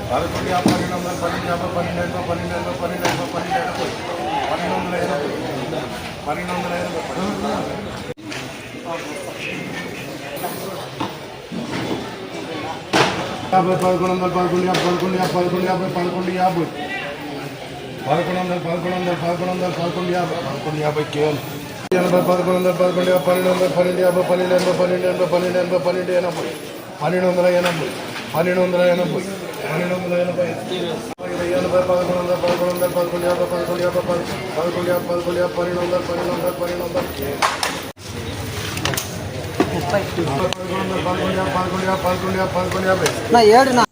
11 50 12 50 12 12 12 12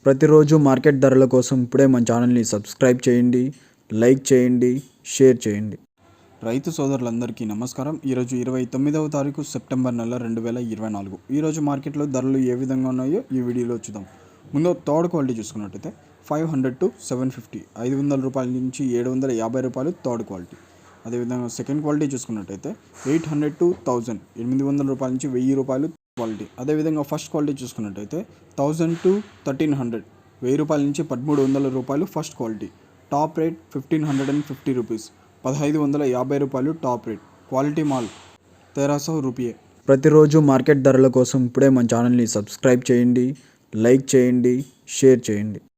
ప్రతిరోజు మార్కెట్ ధరల కోసం ఇప్పుడే మన ఛానల్ని సబ్స్క్రైబ్ చేయండి, లైక్ చేయండి, షేర్ చేయండి. రైతు సోదరులందరికీ నమస్కారం. ఈరోజు 29వ తారీఖు సెప్టెంబర్ నెల 2024. ఈరోజు మార్కెట్లో ధరలు ఏ విధంగా ఉన్నాయో ఈ వీడియోలో చూద్దాం. ముందు థర్డ్ క్వాలిటీ చూసుకున్నట్టయితే 500 to 750, 500 రూపాయల నుంచి 750 రూపాయలు థర్డ్ క్వాలిటీ. అదేవిధంగా సెకండ్ క్వాలిటీ చూసుకున్నట్టయితే 800 to 1000, 800 రూపాయల నుంచి 1000 రూపాయలు క్వాలిటీ. అదేవిధంగా ఫస్ట్ క్వాలిటీ చూసుకున్నట్టయితే 1000 to 1300, 1000 రూపాయల నుంచి 1300 రూపాయలు first quality. Top rate 1550 rupees, 1550 రూపాయలు టాప్ రేట్. Quality mall 1300 రూపాయే. ప్రతిరోజు మార్కెట్ ధరల కోసం ఇప్పుడే మన ఛానల్ని సబ్స్క్రైబ్ చేయండి, లైక్ చేయండి, షేర్ చేయండి.